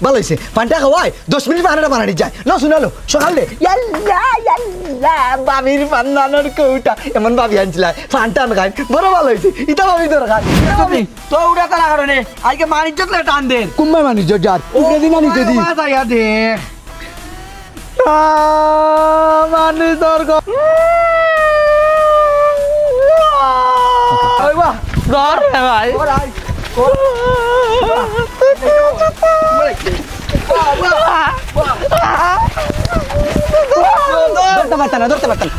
ভালো হয়েছে পানটা খাওয়াই 10 মিনিট পানাটা বানানি যায় না শুনালো সকালে বাবির পান্নানোর কৌটা এমন ভাবি আনছিলাম পানটা খাই বড় ভালো হয়েছে ইটা ভাবি তোর খাই তো উড়া তার কারণে আজকে মানিজ্য টান দেন কুম্বা মানিজ্য যার উঠে দিন আনিতে দি দেখ মানুষ তোর ভাই ধরতে পারতাম না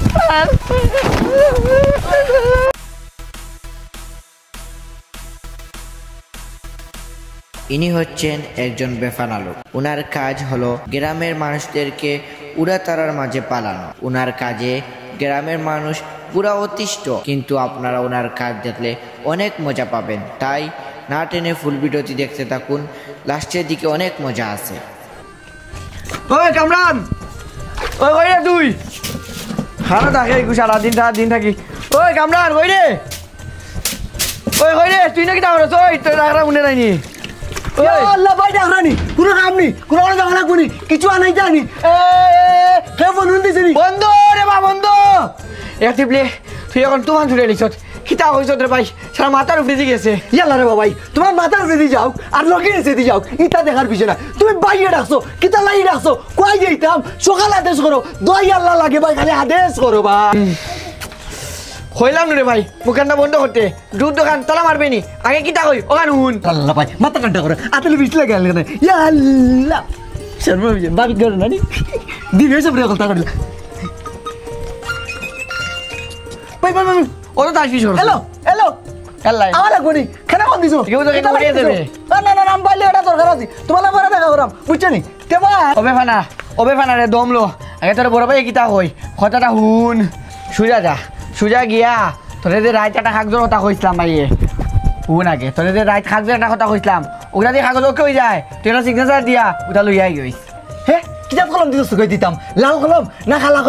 ইনি হচ্ছেন একজন বেফানা লোক। উনার কাজ হলো গ্রামের মানুষদেরকে উড়াতারার মাঝে পালানো। উনার কাজে গ্রামের মানুষ পুরা অতিষ্ঠ, কিন্তু আপনারা ওনার কাজ দেখলে অনেক মজা পাবেন। তাই না টেনে ফুল ভিডিওটি দেখতে থাকুন, লাস্টের দিকে অনেক মজা আছে। ওই কামরান, ওই কই রে তুই? খানা থাকে সারা দিন থাকি। ওই কামরান কই রে? ওই কই রে তুই নাকি ডাকছ? ওই তোর ডাকরা মনে নাইনি। আল্লাহ ভাই ডাকরানি কোনো কাম নেই কোনো জানা লাগবনি কিছু আনাই জানি কে বলুন দিছিনি বন্ধ রে বা বন্ধ একটিপ্লে তুই এখন তুমান ছুটে লিখছ কিতা হইছ রে ভাই সারা মাথার উপরে দিয়ে গেছে। ইয়াল্লা রে বাবাই তোমার মাথার উপরে দিয়ে যাও আর লগে এসে দিয়ে যাও ইটা দেখার পিছনে না তুমি বাইরে ডাকছো কিতা লাই ডাকছো কই যাইতাম সকাল আদেশ করো দই আল্লাহ লাগে ভাই খালি আদেশ করো ভাই হইলাম রে ভাই মুখানটা বন্ধ করতে দুধ দোকান তালা মারবে নি আগে কিতা কই ওখান হুন আল্লাহ ভাই মাথা ঠান্ডা করো আতলে বিষ লাগে না ইয়া আল্লাহ শর্মা বিজন ভাবি করো না নি দিন এসে প্রিয় কথা করলা ভাই ভাই ভাই ও তো তাস পিছর হ্যালো আল্লাহ আমার লাগবনি কেন কোন দিছো কেউ তো কেন উড়িয়ে দেবে না নাম বাইলে এটা দরকার আছে তোমার পরে দেখা করাম বুঝছো নি তেবা ওবে ফানা রে দমলো আগে তোর বড় ভাই কিতা কই কথাটা হুন সুজা গিয়া তোরে যে রাইত একটা কাগজের কথা কইছিলাম ভাইয়ে হুন আগে তোরে যে রাইত কাগজের একটা কথা কইছিলাম ওটা দিয়ে কাগজ ওকে হয়ে যায় তুই একটা সিগনেচার দিয়া ওটা লইয়াই গইস হে কিতাব কলম দিছো কই দিতাম লাল কলম না খালা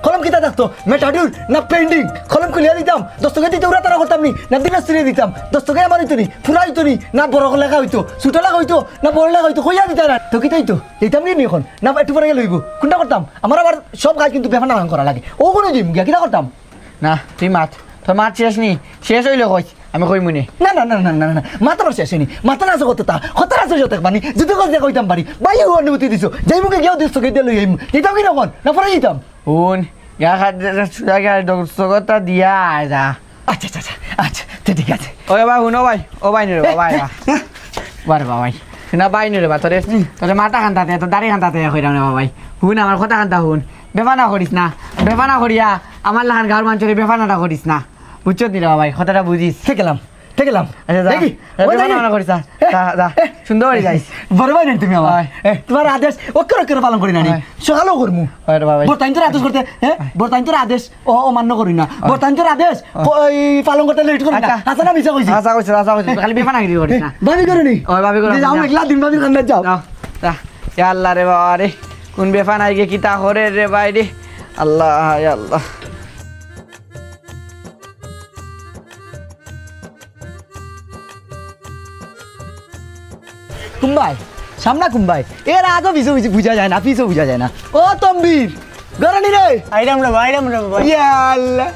কলম কিতা থাকতো মেটাডুর না পেন্ডিং কলম খুলিয়া দিতাম 10 টাকা দিতে উড়া তারা করতাম নি না দিনাস ছিড়ে দিতাম 10 টাকা আমার হইতো নি ফুরা হইতো নি না বড় লেখা হইতো ছোট লেখা হইতো না বড় লেখা হইতো কইয়া দিতা না তো কিতা হইতো দিতাম নি এখন না একটু পরে লইব কোনটা করতাম আমার আবার সব কাজ কিন্তু বেফানা করা লাগে ও কোনো জিম গিয়া কিতা করতাম না তুই তোর মাত শেষ নি শেষ হইলে কইস আমি কই মুনি না মাথার শেষ হয়নি মাথার আছে কত আছে যত মানে যদি কথা কইতাম পারি বাইরে অনুমতি দিছো যাই মুখে গিয়েও দিচ্ছ কে দিয়ে লই আইম যেতাম কি নখন না পরে যেতাম হুন গা খাদ্য ডক্টর দিয়া যা আচ্ছা ঠিক আছে ও ভাই হুন ভাই ও ভাই রে ভাই বারে ভাই না ভাই রে বা তোরে মাথা খান্তাতে তোর দাড়ি খান্তাতে কইরাম রে ভাই হুন আমার কথা খান্তা হুন বেফানা করিস না বেফানা করিয়া আমার লাহান গাঁর মানুষের বেফানাটা করিস না বুঝছো নি রে ভাই কথাটা বুঝিস ঠিক গেলাম আচ্ছা দেখি বেফানা করিস না যা সুন্দর করে যাইস বড় ভাই তুমি আমার তোমার আদেশ ওকে পালন করি না সকালেও করমু বর্তাইন তোর আদেশ করতে বর্তাইন তোর আদেশ ও মান্য করি না বর্তাইন তোর আদেশ পালন করতে লেট করি না আচ্ছা না মিছা কইছি আচ্ছা কইছিস খালি বেফানা করিস না ভাবি করিনি ওই ভাবি করি যাও একলা দিন ভাবি খান্না যাও যা আল্লাহ রে বাবা রে কোন বেফানায় গিয়ে কিতা করে রে ভাই রে আল্লাহ আল্লাহ কুম্বাই সামনা কুম্বাই এর আজও পিছু বুঝা যায় না পিছু বুঝা যায় না ও তম্বির গরানি রে আইরাম রে বাবা ইয়াল্লা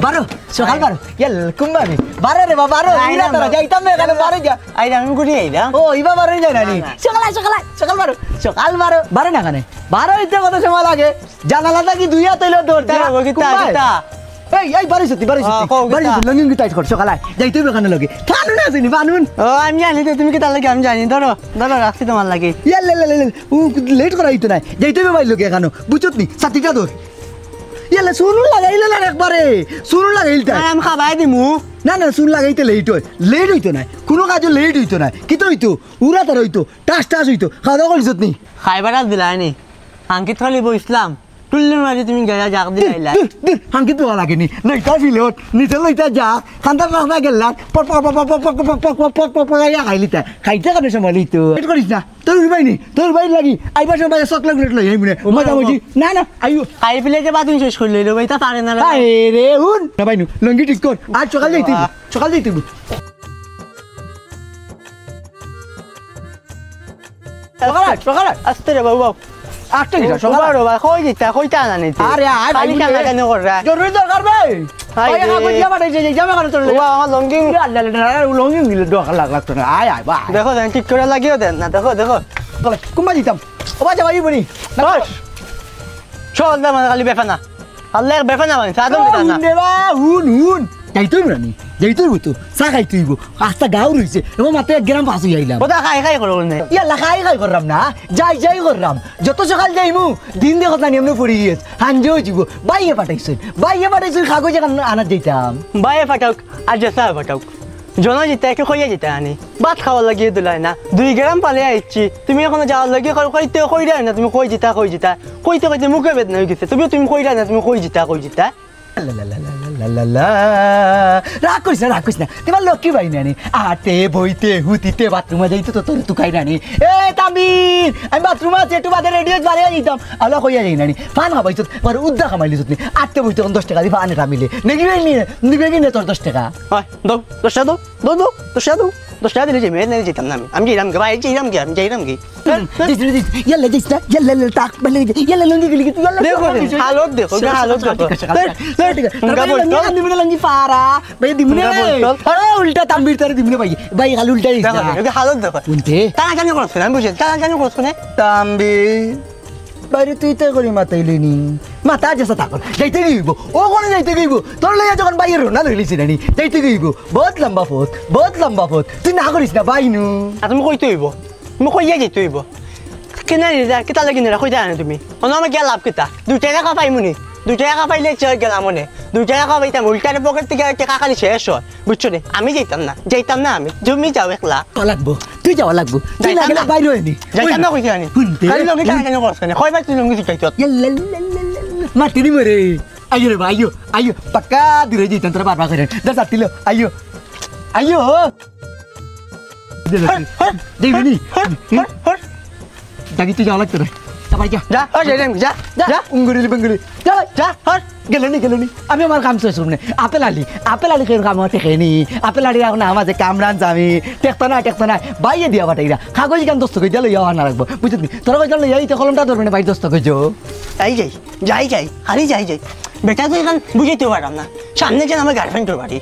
বারো সকাল বারো ইয়াল কুম্বাই বারো রে বাবা বারো ইলা তারা যাইতাম না এখানে বারো যা আইরাম গুড়ি আইরা ও ইবা বারো যায় না নি সকাল বারো না কানে বারো ইতে কত সময় লাগে জানালাটা কি দুইয়া তৈল দৌড় এই বারিশ লঙ্গি টাইট কর সকালে যাইতে হবে কানে লগে কানুন আছে নি বানুন ও আমি জানি তো তুমি কি তার লাগে আমি জানি ধরো রাখছি তোমার লাগে ও লেট করা হইতো না যাইতে হবে ভাই লগে এখানো বুঝত নি সাতিটা দৌড় ইয়ালে শুনুন লাগাইলে না একবারে শুনুন লাগাইলটা আমি খাবাই দিমু না শুন লাগাইতে লেট হইতো না কোনো কাজে লেট হইতো না কিতো হইতো উড়া তার হইতো টাস হইতো খাওয়া দাওয়া করিস নি খাইবার দিলাই নি আঙ্কিত খালি বইছিলাম টুল্লের মাঝে তুমি গেলা জাগ দিলাইলা হাঙ্কিত বলা লাগেনি লইটা ফিলত নিচে লইটা যা কান্তা রাখা গেলাম খাইলিতা খাইতে কানে সময় লইতো করিস না তোর ভাই লাগি আইবার সময় চকলেট লই মনে মজা বুঝি না আইও খাই ফেলে যে বাদ শেষ করে লইলো ভাই তা পারে না রে হুন না ভাই লঙ্গি ঠিক কর আজ সকাল যাইতে আস্তে রে বাবু আটটা গিরা সকাল বাবা কই দিতা কইতা না নি আরে আয় খালি কান্না কেন কররা জরুরি দরকার ভাই হাই ভাই কাগজ দিয়া পাঠাইছে যে জামা কানে তোর বাবা আমার লঙ্গি লঙ্গি দিলে দরকার লাগতো না আয় আয় ভাই দেখো দেন ঠিক করে লাগিও দেন না দেখো দেখো কুম্বা দিতাম ও বাজা ভাই বনি বস চল না মানে খালি বেফানা আল্লাহ বেফানা মানে সাদম দিতা না হুন যাইতই রানি যাইতই তো চা খাইতইব আস্তা গাঁও রইছে এবং মাত্র 1 গ্রাম পাঁচ আইলাম ওটা খাই করো না ইয়াল্লা খাই করলাম না যাই করলাম যত সকাল যাইমু দিন দেখো না এমনি পড়ি গিয়েছে হাঞ্জেও যাব বাইয়ে পাঠাইছেন কাগজ আনার যাইতাম বাইরে ফাটাওক আর জেসা ফাটাওক জনা যেতে একটু কইয়া যেতে আনি ভাত খাওয়া লাগিয়ে দিলাই না 2 গ্রাম পালে আইছি তুমি এখন যাওয়ার লাগিয়ে কইতে কই দেয় না তুমি কই যেতা কইতে মুখে বেদনা হয়ে গেছে তুমি কই দেয় না তুমি কই যেতা রাগ করিস না তোমার লক্ষ্মী বাই নানি আটে বইতে হুতিতে বাথরুমে যাইতে তো তোর তুকাই নানি এ তামির আমি বাথরুমে আছি একটু বাদে রেডিও বাড়িয়ে দিতাম আলো কইয়া যাই নানি ফান খাবাইছ আর উদ্দা খামাইলি তুমি আটতে বইতে 10 টাকা দি ফান খামিলে নিবে কি তোর 10 টাকা হয় দো 10 টাকা দিলে যাই মেয়ে যেতাম না আমি যাইলাম গে ভাই যাইলাম গে ইয়াল্লা তাক বলে ইয়াল্লা লঙ্গি গলি ইয়াল্লা দেখো হালত দেখো দিমনে লঙ্গি পারা ভাই দিমনে আরে উল্টা তাম্বির তারে দিমনে ভাই খালি উল্টা দিছ দেখো হালত দেখো উনতে টাকা কেন করছ না বুঝছ টাকা কেন করছ না তাম্বির বাইরে তুই তো করি মাতাইলিনি মাতা যেসা থাকল যাইতে গইব ও কোন যাইতে গইব তোর লইয়া যখন বাইরে রোনা লইলিছি নানি যাইতে গইব বহুত লম্বা পথ তুই না করিস না বাইনু আর তুমি কইতে হইব তুমি কইয়া যেতে হইব কেন রে কিতা লাগি না কইতা না তুমি অন আমার গেল লাভ কিতা 2 টাকা পাইমুনি 2 টাকা পাইলে চল গেলাম মনে 2 টাকা পাইতাম উল্টার পকেট থেকে টাকা খালি শেষ হয় বুঝছো রে আমি যাইতাম না আমি তুমি যাও একলা তুই যাওয়া লাগবো তুই না গেলে বাইরে হইনি যাইতাম না কইতা নি খালি লঙ্গি টাকা কেন করছ না কই ভাই তুই লঙ্গি শিখাইছ মাটিনি মরে আইও রে ভাই আইও পাক্কা দিরে যাইতাম তোরা বারবার করে দা সাতিলো আইও দেখবি দাগি তুই যাওয়া লাগতো রে যা উঙ্গুরি যা গেলেনি আমি আমার কাম শেষ করুন আপেল আলি খেয়ে কাম টেকেনি আপেল আলি এখন আমাদের কামরান যাবি টেকতা না বাইয়ে দিয়া বাটাইরা কাগজ গান দস্ত করে দিলে ইয়া না রাখবো বুঝলি তোরা কই জানলে এই তো কলমটা ধরবে না ভাই দস্ত করে যাই খালি যাই বেটা তো এখান বুঝাইতে পারলাম না সামনে যেন আমার গার্লফ্রেন্ডের বাড়ি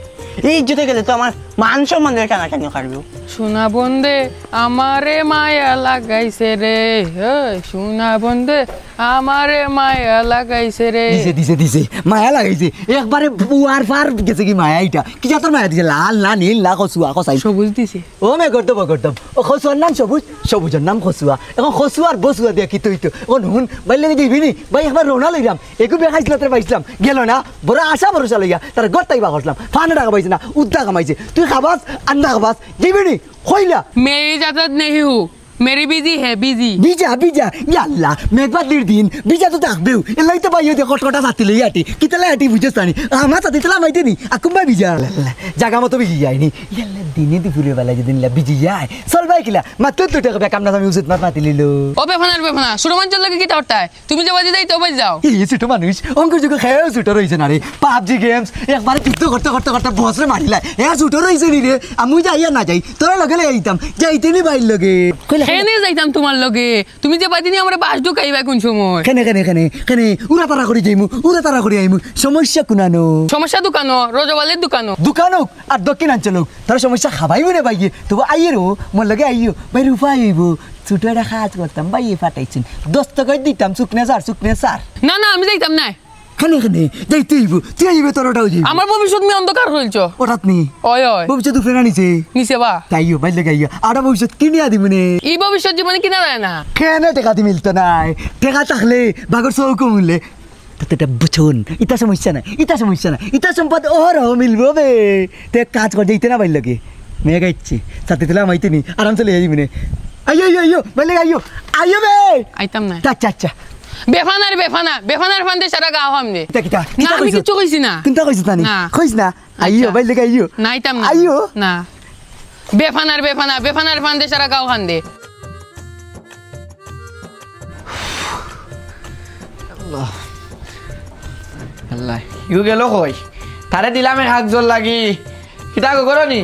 এই ইজ্জতে গেলে তো আমার মান সম্মানের টানাটানি কাটবে সোনা বন্দে আমারে মায়া লাগাইছে রে সোনা বন্দে আমারে মায়া লাগাইছে রে দিছে মায়া লাগাইছে একবারে বুয়ার ফার গেছে কি মায়া এটা কি তোর মায়া দিছে লাল না নীল না কসুয়া কসাই সবুজ দিছে ও মে করতাম ও খসুয়ার নাম সবুজের নাম খসুয়া এখন খসুয়ার বসুয়া দিয়া কি তুই তো এখন হুন বাইলে দিবি নি ভাই একবার রোনা লইলাম একটু বেখাইছিল তোর পাইছিলাম গেল না বড় আশা ভরসা লইয়া তার গড়টাই বা করলাম ফানে টাকা পাইছে না উদ্দা কামাইছে তুই খাবাস আন্দা খাবাস দিবি নি কইলা मेरी इजाजत नहीं हूँ मेरी बिजी है बिजी বিজা ইয়াল্লা মেঘবাদলির দিন বিজা তো থাকবেও এলাই তো বাইয়ে কটকটা সাথে আটি কিতালে আটি বুঝছ তানি আমার সাথে তেলা মাইতে নি আকুম্বা বিজা জাগা মতো বিজি যায়নি ইয়াল্লা দিনে দুপুরে বেলা যেদিন বিজি যায় চল ভাই কিলা মাত্র 2 টাকা বেকাম না আমি উচিত মাতি লিলো ও বেফানা সুরমাঞ্চল লাগে কি তাওটায় তুমি যে বাজি যাই তো বাজি যাও এই ছোট মানুষ অঙ্কুর যুগে খেয়ে ছুটো রয়েছে না রে পাবজি গেমস একবারে যুদ্ধ করতে বসরে মারিলা এ ছুটো রয়েছে নি রে আমি যাইয়া না যাই তোরা লগে যাইতাম যাইতে নি বাইর লগে হেনে যাইতাম তোমার লগে তুমি যে বাজি নি আমরা বাস ঢুকাইবা কোন সময় কেনে উড়া তারা করে আইমু সমস্যা কুনানো সমস্যা রোজওয়ালের দোকানো আর দক্ষিণাঞ্চলক তারা সমস্যা খাবাইবো রে বাইয়ে তবু আইয়েরও মোর লগে আইও ভাই রূপা আইব ছোট একটা কাজ করতাম বাইয়ে ফাটাইছেন 10 টাকা দিতাম শুকনে সার না আমি যাইতাম না খানে যাইতে হইব তুই আইবে তোর ওটাও যাইব আমার ভবিষ্যৎ মি অন্ধকার হইছো ওটাত নি ওই ভবিষ্যৎ ফেরা নিছে বা তাইও ভাই লাগাইও আর ভবিষ্যৎ কিনিয়া দিমনে এই ভবিষ্যৎ জীবনে কিনা যায় না কেন টাকা দি মিলতো নাই টাকা থাকলে বাগর চৌকো মূল্যে এটা বুঝুন ইটা সমস্যা না ইটা সম্পদ ওহরহ মিলবো বে তে কাজ করে দিতে না ভাই লাগে মেয়ে গাইছি সাথে দিলাম আইতে নি আরাম চলে যাই মানে আইয়ো ভাই লাগে আইয়ো বে আইতাম না আচ্ছা বেফানার ফান্দে সারা গাও হামনে কিটা না আমি কিছু কইছি না কিনতা কইছিস না কইছ না আইয়ো ভাই লাগে আইয়ো না আইতাম না আইয়ো না বেফানার ফান্দে সারা গাও হান্দে আল্লাহ ইউ গেল কই তারে দিলাম হাক জল লাগি কিতা করনি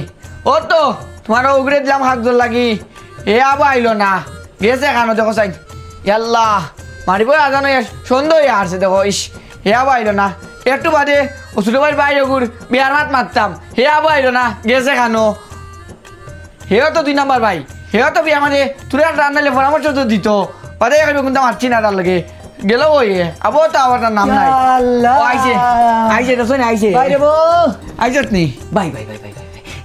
ও তো তোমার উগরে দিলাম হাক জল লাগি এ আবার আইলো না গেছে খানো দেখো সাইন ইয়াল্লা মারিব আজানো সন্ধ্যা হয়ে আসছে দেখো ইস হেয়া বাইল না একটু বাদে ও ছোট ভাই বাইরে গুড় বিয়ার মাত মারতাম হেয়া বাইল না গেছে খানো হেও তো 2 নাম্বার ভাই হেও তো বিয়া মানে তুই রান্নালে পরামর্শ তো দিত বাদে এখানে কিন্তু মারছি না তার লাগে গেল ওই আবো তো আবার তার নাম নাই আল্লাহ। ও আইছে আইছে তো শোন আইছে বাইরে বো আইছত নি bye bye bye bye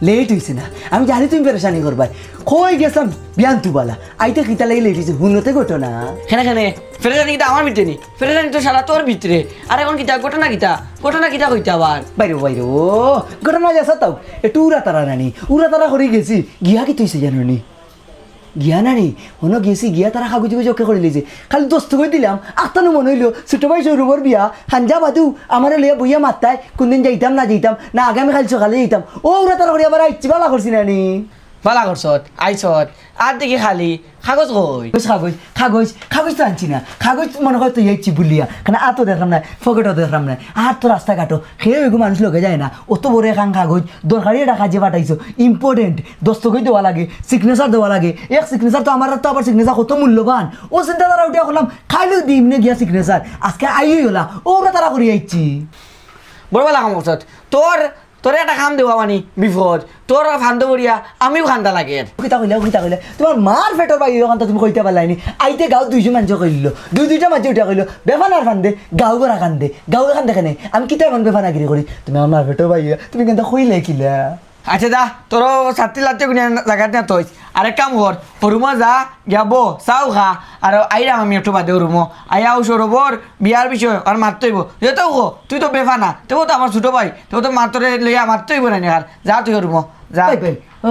late হয়েছে না আমি জানি তুমি পেরেশানি করবাই কই গেছাম বিয়ান তুবালা আইতে খিতা লাগে লেট হয়েছে হুনতে ঘটনা খেনে খেনে ফেরেজানি কিতা আমার ভিতরে নি ফেরেজানি তো সারা তোর ভিতরে আর এখন কিতা ঘটনা কিতা কইতে আবার বাইরে বাইরে ও ঘটনা যাসা তাও একটু উড়া তারা নানি উড়া তারা করে গেছি গিয়া কি তুইছে জানো নি গিয়া নানি হনো গেছি গিয়া তারা কাগজ কাগজ ওকে করে লিছে খালি দোস্ত করে দিলাম আত্মানো মনে হইলো ছোট ভাই সৌরভর বিয়া হাঞ্জা বাদু আমার লিয়া বইয়া মাত্তায় কোনদিন যাইতাম না আগামী কাল সকালে যাইতাম ও উড়া তারা করে আবার আইছি বালা করছি নানি বালা করছত আইছত আর দেখি খালি কাগজ কই কাগজ কাগজ কাগজ তো আনছি না কাগজ মনে হয় তুই যাইছি বলিয়া কারণ আতো দেখলাম না ফকেটও দেখলাম না আর তো রাস্তা কাটো খেয়ে ওইগু মানুষ লোকে যায় না অত বড় এখান কাগজ দরকারি এটা কাজে পাঠাইছো ইম্পর্টেন্ট দস্তখত দেওয়া লাগে সিগনেচার দেওয়া লাগে এক সিগনেচার তো আমার তো আবার সিগনেচার কত মূল্যবান ও চিন্তা তারা উঠে করলাম খাইলেও দিম নে গিয়া সিগনেচার আজকে আইই হলা ওরা তারা করে আইছি বড় বালা কাম করছত তোর একটা কাম দেওয়া মানে বিপদ তোর ফান্দ বড়িয়া আমিও খান্দা লাগে কিতা কইলে তোমার মার পেটর বাই ওখানটা তুমি কইতে পারলাইনি আইতে গাঁও 2জন মানুষ কইল দুইটা মানুষ উঠা কইল বেফানার ফান্দে গাঁও গড়া কান্দে গাঁও এখান দেখে নাই আমি কিতা এমন বেফানাগিরি করি তুমি আমার মার পেটর বাই তুমি কিন্তু কইলে কিলা আচ্ছা যা তোর ছাত্রী লাগতে কোন জায়গাতে না তুই আরেক কাম কর রুমো যা যাব চাও খা আর আইরাম আমি একটু বাদে রুমো আইয়া সৌরভর বিয়ার বিষয় আর মারতেইব যেহেতু তুই তো বেফানা তেও তো আমার ছোট ভাই তেও তো মারতরে লইয়া মারতেইব না আর যা তুই রুমো যা ভাই ও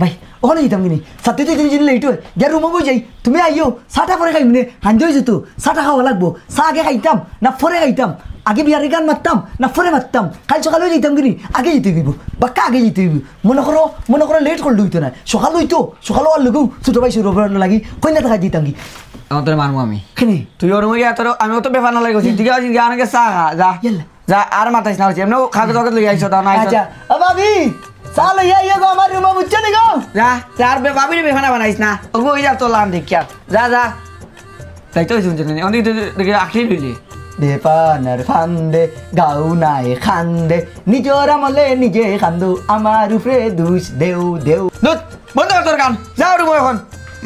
ভাই ওখানে যেতাম কিনি সাথে তো তিনি লেট হয় যার রুমো বই যাই তুমি আইও চাটা পরে খাইম নে হাঞ্জ হয়েছে তো চাটা খাওয়া লাগবো চা আগে খাইতাম না পরে খাইতাম আগে বিয়ারে গান মারতাম না পরে মারতাম কাল সকালেও যেতাম কিনি আগে যেতে হইব বাক্কা আগে যেতে হইব মনে করো লেট করলে হইতো না সকাল হইতো সকালও আর লগেও ছোট ভাই সৌরভ লাগি কন্যা দেখা যেতাম কি আমার তোর মারমু আমি কেনে তুই ওর মুখে তোর আমি অত বেফার না লাগছি ঠিক আছে গিয়ে অনেকে চা খা যা যা আর মাথাইস না হচ্ছে এমনি খাগজ কাগজ লইয়া আইছো তা না আচ্ছা ও ভাবি চা লইয়া ইয়ে গো আমার রুমে বুঝছো নি গো যা আর বাবির বেফানা বানাইস না ওগো ওই যা তোর লান দেখিয়া যা তাই তো শুনছেন অনেক দেখে আখরি লইলি বেপানার ফান্দে গাও নাই খান্দে নিজর আমলে নিজে খান্দু আমার উপরে দুষ দেউ বন্ধ কর তোর গান যাও রুমো এখন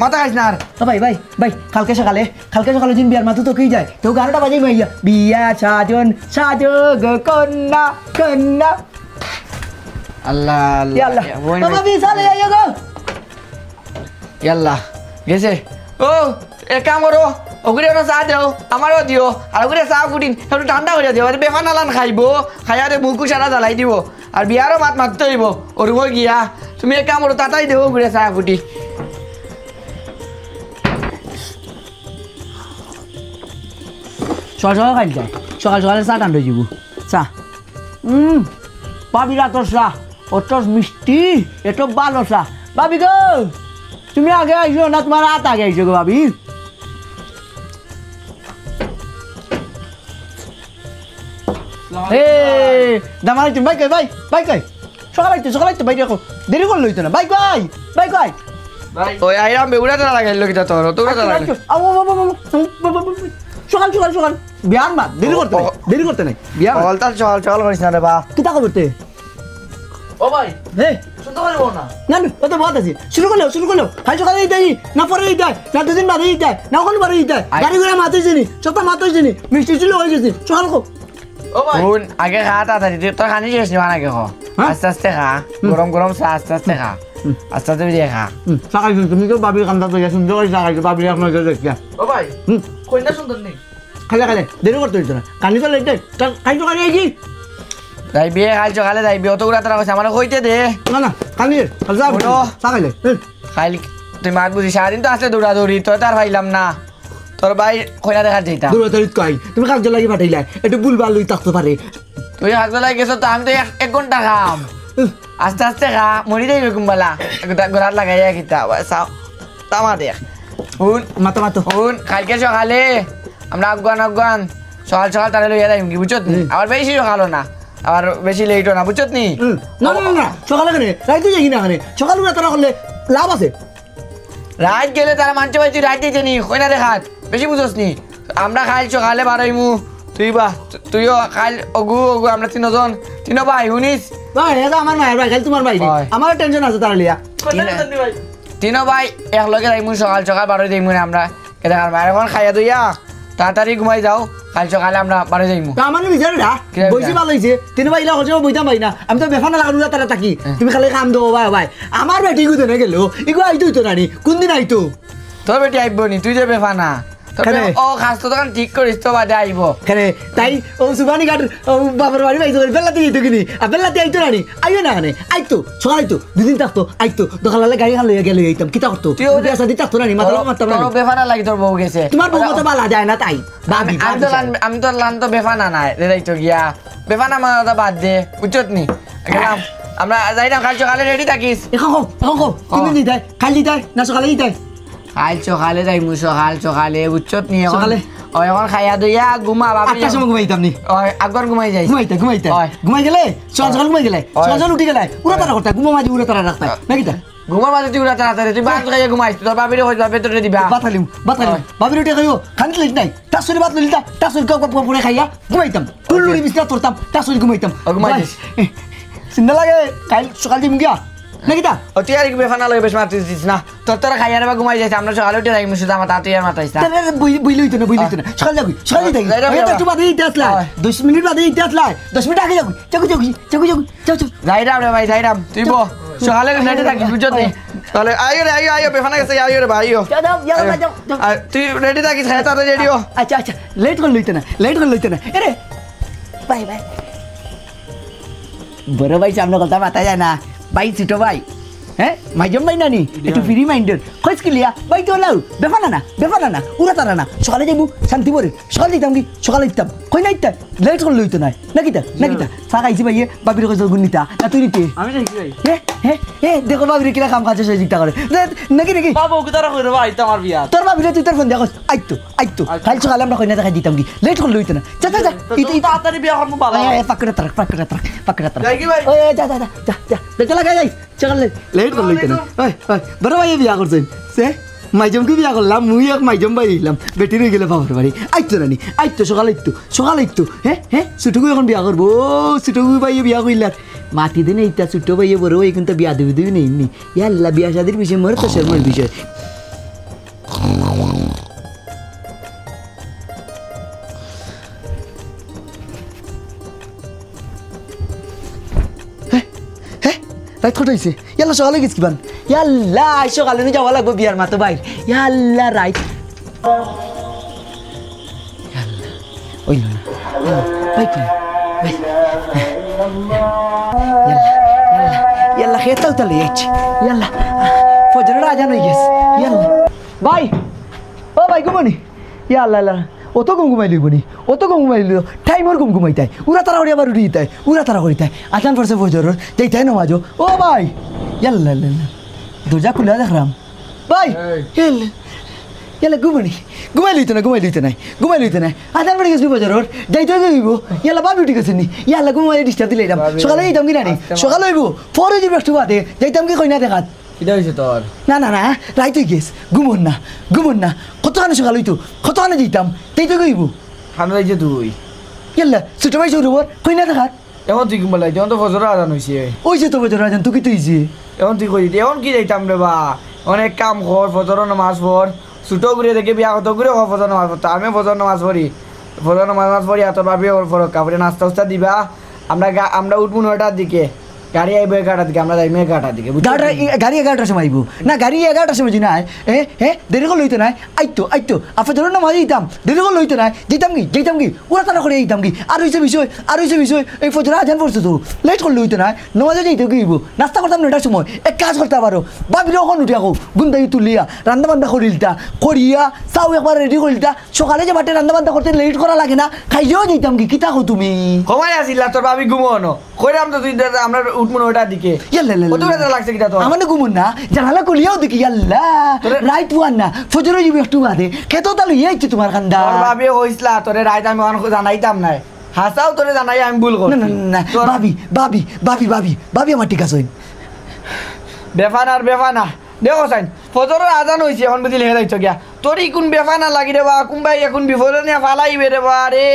মাথা খাইস না আর ও ভাই কালকে সকালে দিন বিয়ার মাথা তো কি যায় তো 11টা বাজে মাইয়া বিয়া সাজগ কন্যা আল্লাহ ইয়াল্লাহ ও ভাবি চলে আইও গো ইয়াল্লাহ গেছে ও এক কাম করো ওগুলো চা দেও আমারও দিও আর ওগুলো চা কুটিন একটু ঠান্ডা করে দিও বেফান আলান খাইব খাইয়াতে মুখু সারা জ্বালাই দিব আর বিয়ারও মারতে হইব ওর গিয়া তুমি এক কাম করো তাতাই দেবো ওগুলো চা কুটি সকাল খাই যায় সকালে চা টান হয়ে যাব চা পাবি না তোর চা অত মিষ্টি এত ভালো চা ভাবি গো তুমি আগে আইসো না তোমার হাত আগে আইসো গো ভাবি দামাই তুমি বাইক সকালে বাইক রাখো দেরি করলো হইতো না বাইক ওই আইরাম বেগুড়া তারা লাগাইলো কিটা তোর তোরা তারা লাগাইলো সকাল বিয়ান মা দেরি করতে নাই বিয়ান সকাল সকাল করিস না রে বা কিতা করতে ও ভাই হে শুনতে পারবো না না ও তো বহুত আছে শুরু করলেও খাই সকালে দিতে না পরে দিতে না দুদিন বাদে দিতে না ওখানে বাদে দিতে গাড়ি ঘোড়া মাথায় চিনি চোখটা মাথায় চিনি মিষ্টি ছিল হয়ে গেছি সকাল খো ও ভাই শুন আগে খা তাড়াতাড়ি তোর খানি শেষ নিবা নাকি খা আস্তে খা গরম চা আস্তে খা আস্তে দিয়ে খা সকাল তুমি তো বাবির কান্দা তো সুন্দর করে সকাল বাবির এখন দেখিয়া ও ভাই কইনা সুন্দর নেই খালে দেরি করতে হইতো না কানি তো লেটে খাই সকালে আইছি যাই বিয়ে খাইছো খালে যাই বিয়ে অতগুলা তারা কইছে আমার কইতে দে না কানি সকালে খাইলি তুই মাত বুঝি সারাদিন তো আসলে দৌড়াদৌড়ি তোর তার ভাইলাম না তোর ভাই কইনা দেখার যাইতাম দৌড়াদৌড়ি কই তুমি কাজ লাগি পাঠাইলা একটু বুলবাল লই থাকতে পারে তুই হাগদা লাগি গেছো তো আমি তো 1 ঘন্টা খাম আস্তে খা মরি যাইবে কুম্বালা গোড়াত লাগাইয়া খিতা চাও তামা দেখ শুন মাতো শুন কালকে সকালে আমরা আফগান সকাল তারা লইয়া যাই কি বুঝছত নি আবার বেশি সকালও না আবার বেশি লেটও না বুঝছত নি না সকালে কেন রাইতে যাই না কেন সকাল তারা করলে লাভ আছে রাত গেলে তারা মানছে ভাই তুই রাত দিতে নি কই না দেখাত বেশি বুঝোস নি আমরা খাইল সকালে বাড়াইমু তুইও খাইল অগু আমরা তিন ভাই শুনিস ভাই এটা আমার মায়ের ভাই খালি তোমার ভাই রে। হয়। আমার টেনশন আছে তার লিয়া তিন ভাই একলগে যাইমু সকাল বারোই যাইমু না আমরা এটা মায়ের এখন খাইয়া দইয়া তাড়াতাড়ি ঘুমাই যাও কাল সকালে আমরা বারোই যাইমু আমার বিচার না কিরা বইছি বিচার? ভালো হয়েছে তিন ভাই ইলা হচ্ছে বইতাম ভাই না আমি তো বেফানা লাগানো তারা থাকি তুমি খালি কাম দেবো ভাই ভাই আমার বেটি ইগুতো না গেল ইগু আইতো তো নানি কোন দিন আইতো তোর বেটি আইব নি তুই যে বেফানা কেনে? ও খাস তো তখন ঠিক করিস তো বাদে আইব কেন তাই ও সুবানি ঘাট ও বাবার বাড়ি পাইতো বেলাতে যেত কিনি আর বেলাতে আইতো নানি আইও না কানে আইতো সকাল আইতো দুদিন থাকতো আইতো দোকানলে গাড়ি খান লইয়া গেলে আইতাম কিতা করতো তুইও বিয়া শাদি থাকতো নানি মাথা মারতাম না তোর বেফানা লাগি তোর বউ গেছে তোমার বউ তো বালা যায় না তাই ভাবি আমি তো লান তো বেফানা নাই রে তো গিয়া বেফানা মাথা বাদ দে বুঝছত নি গেলাম আমরা যাইতাম কাল সকালে রেডি থাকিস এখন তুমি দিতাই খালি দিতাই না সকালে দিতাই কাল সকালে যাইমু সকালে বুঝছত নি সকালে? ও এখন খাইয়া দইয়া ঘুমা বাবি আটটার সময় ঘুমাইতাম নি আগর ঘুমাই যাই ঘুমাইতে হয়। ঘুমাই গেলে সকাল ঘুমাই গেলে হয়। সকাল উঠে গেলে উড়া তারা করতে ঘুমো মাঝে উড়া তারা রাখতে নাকি তা ঘুমার মাঝে তুই উড়া তাড়াতাড়ি তুই বাদ খাইয়া ঘুমাইস তোর বাবিরে হইছ বাপে তোরে দিবা বাতালিম হয়। বাবির উঠে খাইও খানিক লেট নাই তার সরি বাত লইতা তার সরি কাপ কাপ করে খাইয়া ঘুমাইতাম টুল্লুরি বিছনা তোরতাম তার সরি ঘুমাইতাম ঘুমাইতিস। চিন্তা লাগে কাল সকাল দিম গিয়া নাকি তা ও তুই আর কি বেফানা লাগে বেশ মারতিস দিস না তোরা খাইয়া নেবা ঘুমাই যাইছে আমরা সকালে উঠে যাই শুধু আমার তুই আর মাতাইস না বই লইতো না সকাল যাবি সকাল দিতে একটু বাদে দিতে আসলাই 10 মিনিট বাদে দিতে আসলাই 10 মিনিট আগে যাবি যাও যাইরাম রে ভাই যাইরাম তুই বো সকালে রেডি থাকিস বুঝছত নি তাহলে আইও বেফানা গেছে আইও রে ভাই আইও যাও আর তুই রেডি থাকিস খাইয়া তাড়াতাড়ি রেডি হো আচ্ছা লেট করে লইতে না এরে বাই বড় ভাই সামনে কথা মাথা যায় না ভাই ছোট ভাই হ্যাঁ মাইজম ভাই নানি একটু ফ্রি মাইন্ডের খোঁজ কি লিয়া ভাই তো লাউ বেফানা না উড়া তারা না সকালে যাবো শান্তি বলে সকালে দিতাম কি সকালে দিতাম কই না ইত্যা লেট করে লইতো নাই নাকি তা ফাঁকা আইছি ভাইয়ে বাবির কাছে গুণিতা না তুই নিতে আমি দেখি ভাই হ্যাঁ দেখো বাবির কিলা কাম কাজে সে জিজ্ঞাসা করে নাকি বাবা ওকে তারা কইরা ভাই আমার বিয়া তোর বাবিরে তুই তোর ফোন দেখো আইতো কাল সকালে আমরা কই না দেখা দিতাম কি লেট করে লইতো না যা তাড়াতাড়ি বিয়া করবো ভালো পাকড়া যাই কি ভাই? ওই যা দেখতে লাগা যাই চল লেট করে লইতো না ওই বড় ভাই বিয়া করছেন সে মাইজমকে বিয়া করলাম মুই এক মাইজম বাই দিলাম বেটি রয়ে গেলে বাবার বাড়ি আইতো রানি আইতো সকালে আইতো হ্যাঁ ছোটকু এখন বিয়া করবো ছোটকু ভাইয়ে বিয়া করলার মাতি দিনে ইত্যা ছোট ভাইয়ে বড় ভাই কিন্তু বিয়া দিবি নেই ইয়াল্লা বিয়া শাদির বিষয় মরে তো শর্মার বিষয় রাইট কত হয়েছে ইয়াল্লা সকালে গেছি কিবান ইয়াল্লা সকালে নিয়ে যাওয়া লাগবো বিয়ার মাতো বাইর ইয়াল্লা রাইট ওই না বাইক ইয়াল্লা খেতাও তাহলে যাচ্ছি ইয়াল্লা ফজরের আজান হয়ে গেছে ইয়াল্লা ভাই ও ভাই ঘুমানি ইয়াল্লা অত ঘুমাই লইব নি অত ঘুমাই লইব টাইমর ঘুমাইতাই উড়া তারা করে আবার উঠি তাই উড়া তারা করিতাই আজান পড়ছে ফজরের যাইতাই নমাজো ও ভাই ইয়াল্লা দরজা খুলে দেখলাম ভাই ইয়াল্লা ঘুমাই লইতে নাই আজান পড়ে গেছি ফজরের যাইতে যাইব ইয়াল্লা বাবি উঠি গেছে নি ইয়াল্লা ঘুমাই ডিস্টার্ব দিলে সকালে যাইতাম কি নানি সকালে হইব ফরে যাবি একটু বাদে যাইতাম কি কই না দেখাত কিটা হইছে তোর না রাইত হয়ে গেছ ঘুমন না কতখানে সকাল হইতো কতখানে দিতাম তাই তো গইব খানো যাইছে তুই ইয়াল্লা ছোট ভাই সৌরভ কই না দেখাত এখন তুই ঘুমালাই এখন তো ফজর আজান হইছে ওই যে তো বছর রাজান তুই কি তুইছি এখন তুই কই দিতি এখন কি যাইতাম রে বা অনেক কাম কর ফজর নামাজ পড় ছোট ঘুরে দেখে বিয়া কত ঘুরে ফজর নামাজ পড়তো আমি ফজর নামাজ পড়ি তোর ভাবি ওর ফরক কাপড়ে নাস্তা দিবা আমরা উঠবো 9টার দিকে গাড়ি আইবো 11টার দিকে আমরা যাইবো 11টার দিকে গাড়ি 11টার সময় আইব না গাড়ি 11টার সময় না দেরি করে লইতে নাই আইতো আপনার ধরুন না মাঝে দিতাম দেরি করে লইতে নাই যেতাম কি ওরা তারা করে দিতাম কি আর হইছে বিষয় এই ফজর আজান পড়ছে তো লেট করে লইতে নাই নমাজে যাইতে গিয়েব নাস্তা করতাম 9টার সময় এক কাজ করতে পারো বাবির ওখান উঠে আকো গুন্দাই তুলিয়া রান্না বান্না করিয়া চাও একবার রেডি করিলতা সকালে যে বাটে রান্না বান্না করতে লেট করা লাগে না খাইয়েও যাইতাম কি থাকো তুমি কমাই আসিলা তোর ভাবি ঘুমোনো কইরাম তো তুই আমরা উঠবো 9টার দিকে কত বেলা লাগছে কিটা তো আমার ঘুমন না জানালা খুলিয়াও দেখি আল্লাহ রাইট ওয়ান না ফজরে যাবি একটু বাদে খেতো তাহলে ইয়েছে তোমার কান্দা তোর ভাবি হইছলা তোরে রাইত আমি অনেক জানাইতাম নাই হাসাও তোরে জানাই আমি ভুল করছি না বাবি আমার ঠিক আছে বেফানা দেখো সাইন ফজরের আজান হইছে এখন বুঝি লেগে যাইছ গিয়া তোর কোন বেফা না লাগি রে বা কোনবাই এখন বিপদে নিয়ে ফালাইবে রে বা রে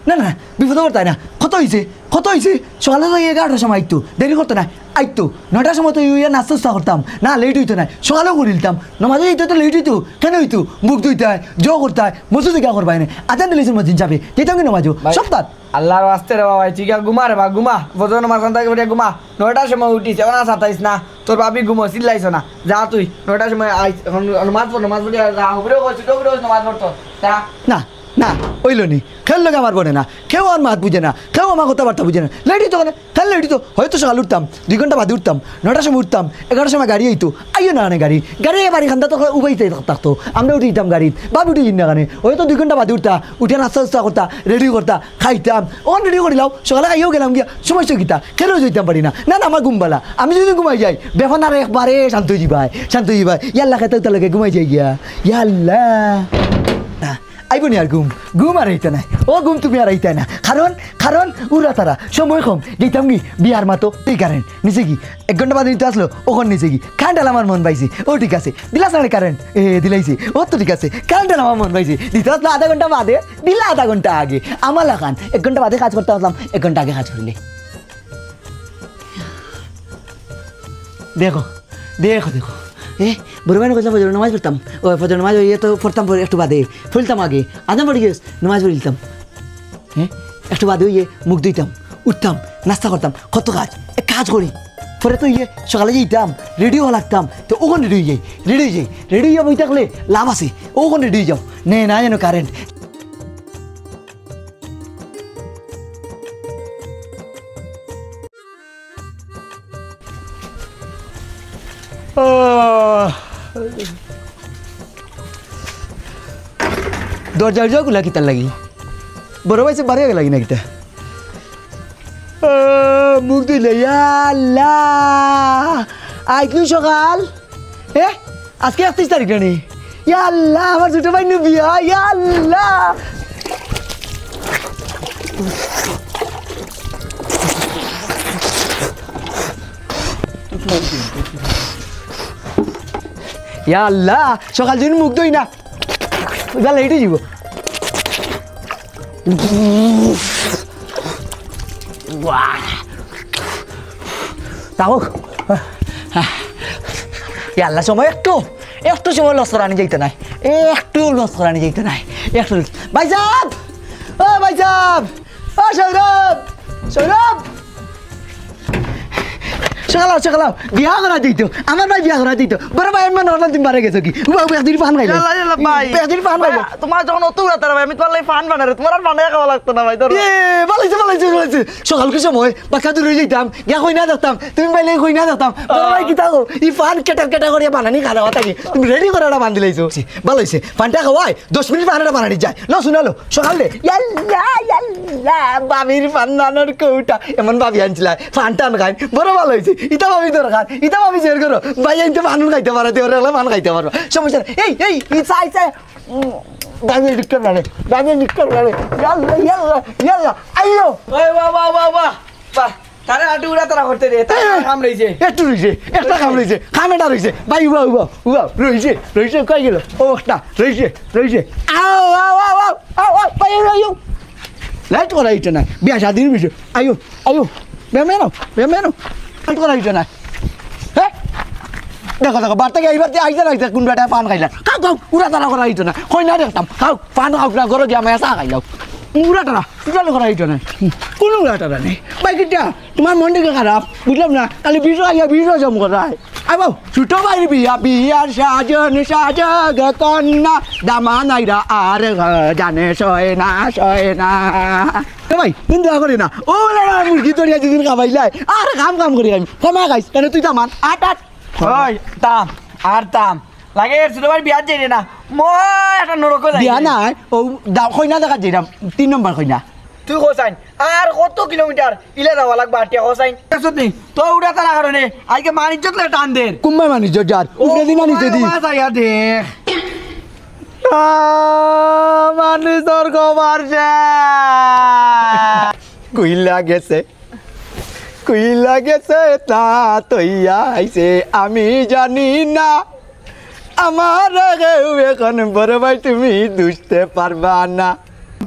না না বিপদ করতাই না কত হয়েছে সকালে তো 11টার সময় আইতো দেরি করতো না আইতো 9টার সময় তো ইয়ে নাস্তা করতাম না লেট হইতো না সকালেও করে দিতাম নামাজে হইতো তো লেট হইতো কেন হইতো মুখ ধুইতে হয় জো করতে হয় মসজিদ দিকে করবাই না আজান দিলেছেন মসজিদ যাবে যেতাম কি নামাজও সপ্তাহ আল্লাহর আস্তে রে বাবা ঠিক আছে ঘুমা রে বা ঘুমা ফজর নামাজ কান্তা করে ঘুমা 9টার সময় উঠিস এখন আর সাতাইস না তোর বাপি ঘুমো চিল্লাইছ না যা তুই 9টার সময় আইস এখন নামাজ পড় উপরেও করছি তো উপরেও নামাজ পড়তো যা না না ওইল নি খেল লোক আমার বনে না কেউ আমার মাত বুঝে না কেউ আমার কথাবার্তা বুঝে না লেট হইতো কেন খেল লেট হইতো হয়তো সকাল উঠতাম 2 ঘন্টা বাদে উঠতাম 9টার সময় উঠতাম 11টার সময় গাড়ি আইতো আইও না গাড়ি বাড়ি খান্দা তো উবাইতে থাকতো আমরা উঠে দিতাম গাড়িত বাপ উঠে দিন না কানে হয়তো 2 ঘন্টা বাদে উঠতা উঠে নাস্তা করতা রেডি করতা খাইতাম ওখানে রেডি করে লাও সকালে আইও গেলাম গিয়া সমস্যা কিতা খেলেও যেতাম পারি না না আমার ঘুমবালা আমি যদি ঘুমাই যাই বেফানার একবারে শান্ত যাবাই ইয়াল্লা খেতে তাহলে ঘুমাই যাই গিয়া ইয়াল্লা আইব নি আর ঘুম আর আইতে নাই ও ঘুম তুমি আর আইতে না কারণ উড়া তারা সময় কম যেতাম কি বিয়ার মাতো এই কারেন্ট নিচে কি 1 ঘন্টা বাদে নিতে আসলো ওখান নিচে কি কারেন্ট আমার মন পাইছে ও ঠিক আছে দিলাস না কারেন্ট দিলাইছে ও তো ঠিক আছে কারেন্ট আমার মন পাইছে দিতে আসলো আধা ঘন্টা বাদে দিলা আধা ঘন্টা আগে আমার লাগান 1 ঘন্টা বাদে কাজ করতে আসলাম 1 ঘন্টা আগে কাজ করলে দেখো বড় ভাই কইলাম ফজর নামাজ পড়তাম ও ফজর নামাজ ইয়ে তো পড়তাম একটু বাদে ফেলতাম আগে আজান পড়ে গেছ নামাজ পড়িতাম একটু বাদে ইয়ে মুখ ধুইতাম উঠতাম নাস্তা করতাম কত কাজ করি পরে তো ইয়ে সকালে যেতাম রেডি হওয়া লাগতাম তো ওখানে রেডি হয়ে বই থাকলে লাভ আছে ওখানে রেডি যাও না যেন কারেন্ট দরজা গুলা কিতার লাগি বড় ভাইছে বাড়ি গেল লাগি না কিতা মুখ ধুইলে আইকি সকাল আজকে 31 তারিখ জানি ইয়াল্লাহ আমার ছোট ভাই বিয়া ইয়াল্লাহ ইয়াল্লাহ সকাল দিন মুখ ধুই না এবার লেটে যাব তাও ইয়াল্লাহ সময় একটু সময় লস করানি যাইতে নাই একটু ভাইজাব ও সৌরভ সকাল বিয়া করা দিত আমার ভাই বিয়া করা দিত বড় ভাই এমন হঠাৎ তুমি বাড়ে গেছো কি একদিন পান খাইলো একদিন পান খাইলো তোমার যখন অত উড়াতে ভাই আমি তোমার ফান বানারে তোমার আর বানায় খাওয়া লাগতো না ভাই তোর বালাইছে সকালকে সময় বাচ্চা দূরে যেতাম গিয়া কই না দেখতাম তুমি বাইলে কই না দেখতাম বড় ভাই কি থাকো ই পান কেটা করে বানানি খাওয়া থাকি তুমি রেডি করে বান্ধি লাইছো ভালো হয়েছে পানটা খাওয়াই 10 মিনিট পানটা বানানি যায় শুনালো সকালে বাবির পান বানানোর কৌটা এমন ভাবি আনছিলাম পানটা খাই বড় ভালো হয়েছে ইতা ভাবি দরকার ইতা ভাবি শেয়ার করো ভাই আনতে পান খাইতে পারো দেওয়ার পান খাইতে পারো সমস্যা এই চাই দামি নিকর ইয়াল্লা আইও ওই বাবা তারে আটু উড়া তারা করতে রে কাম রইছে একটু রইছে একটা কাম রইছে কামেটা রইছে ভাই উবা রইছে কই গেল ও একটা রইছে আও ভাই আইও লাইট করা হইছে না বিয়া শাদির বিষয় আইও বেমেনো লাইট করা হইছে না হ্যাঁ দেখো বার্তা এইবার আইসা কোন বেটা পান খাইলা খাও উড়া তারা করা হইতো না কই না দেখতাম খাও পান খাও না ঘরে দিয়া মায়া চা খাইলাও উড়া তারা চালু করা হইতো না কোনো উড়া তারা নেই বাইকিটা তোমার মন দিকে খারাপ বুঝলাম না কালি বিষ জম করায় আবাও ছোট ভাই বিয়ার সাজ কন্যা দামা নাইরা আর জানে সয় না ভাই কিন্তু করি না ও মুরগি তরিয়া যেদিন খাবাইলাই আর কাম করি আমি কমা খাইস কেন তুই তামান আট ওই তাম লাগে ছোট ভাই বিয়ার যাই না মই একটা নরক বিয়া নাই ও কইনা দেখা যাইরাম 3 নম্বর কইনা তুই হোসাইন আর কত কিলোমিটার ইলে যাওয়া লাগবে আটিয়া হোসাইন নি তো উড়া তারা কারণে আজকে মানিজ্জত লে টান দের কুম্মা মানিজ্জত যার উড়ে দিন আনিতে দি দেখ মানুষের খবর কইলা গেছে তা তৈয়া আইছে আমি জানি না আমার কেউ এখন বড় ভাই তুমি দুষতে পারবা না।